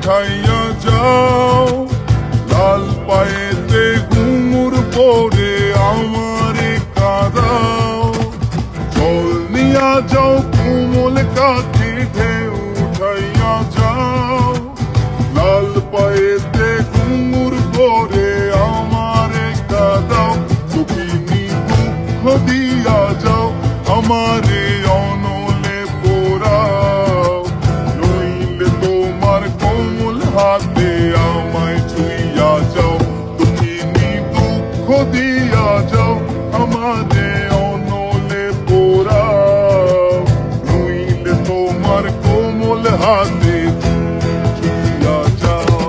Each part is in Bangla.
উঠাইয়া যাও, লাল পায়েতে ঘুঙুর পরে আমারে কাঁদাও। জল নিয়া যাও কোমল কাঠে ঢেউ উঠাইয়া যাও, লাল পায়েতে ঘুঙুর পরে আমারে কাঁদাও। দুঃখিনী দুঃখ দিয়া যাও, আমারে অনলে পোড়াও, নইলে তোমার কোমল হাতে আমায় ছুঁইয়া যাও। দুঃখিনী দুঃখ দিয়া যাও, আমারে অনলে পোড়াও, নইলে তোমার কোমল হাতে ছুঁইয়া যাও।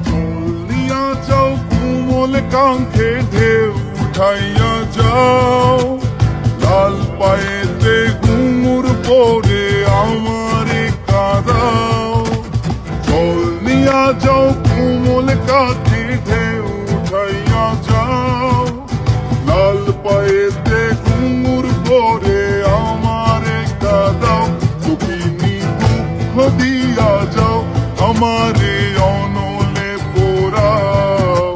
চলিয়া যাও কোমল কাঙ্ক্ষে ঢেউ উঠাইয়া যাও, লাল পায়েতে ঘুঙুর পরে আমারে কাঁদাও। জল নিয়া যাও কোমল কাঠে ঢেউ উঠাইয়া যাও, লাল পায়েতে ঘুঙুর পরে আমারে কাঁদাও। দুঃখিনী দুঃখ দিয়া যাও, আমারে অনলে পোড়াও,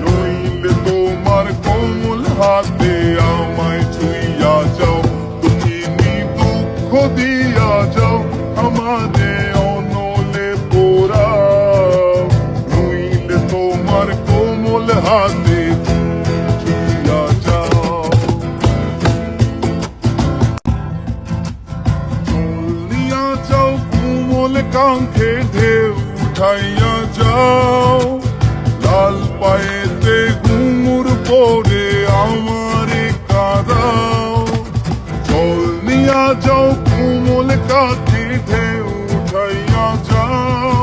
নইলে তোমার কোমল হাতে আমায় ছুঁইয়া যাও। দুঃখিনী দুঃখ দিয়া যাও, আমারে অনলে পোড়াও, নইলে তোমার কোমল হাতে ছুঁইয়া যাও। চলিয়া যাও কোমল কাঙ্ক্ষে ঢেউ উঠাইয়া যাও, লাল পায়েতে ঘুঙুর পরে আমারে কাঁদাও। জল নিয়া যাও কোমল কাঠে ঢেউ উঠাইয়া যাও,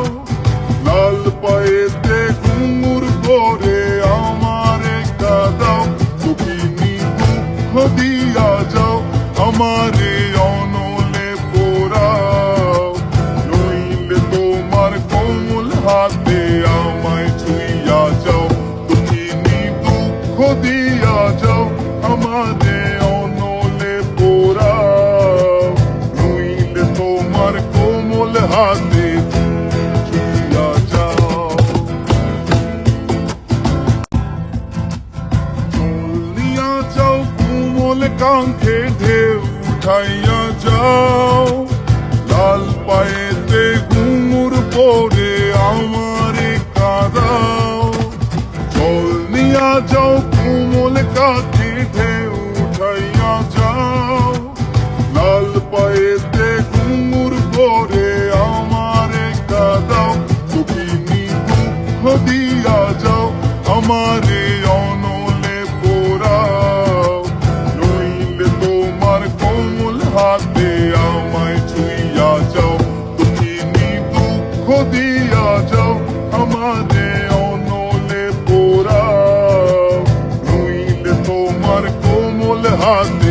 লাল পায়েতে ঘুঙুর পরে আমারে কাঁদাও। দুঃখিনী দুঃখ দিয়া যাও, আমারে অনলে পোড়াও, নইলে তোমার কোমল হাতে আমায় ছুঁইয়া যাও। দুঃখিনী দুঃখ দিয়া যাও, আমারে অনলে পোড়াও, নইলে তোমার কোমল হাতে ছুঁইয়া যাও। চলিয়া যাও কোমল কাঙ্ক্ষে ঢেউ উঠাইয়া যাও, লাল পায়েতে ঘুঙুর পরে আমারে কাঁদাও। জল নিয়া যাও কোমল কাঠে ঢেউ উঠাইয়া যাও, লাল পায়েতে ঘুঙুর পরে আমারে কাঁদাও। দুঃখিনী দুঃখ দিয়া যাও, আমারে অনলে পোড়াও, নইলে তোমার কোমল হাতে আমায় ছুঁইয়া যাও। দুঃখিনী দুঃখ দিয়া যাও, আমারে অনলে পোড়াও, নইলে তোমার কোমল হাতে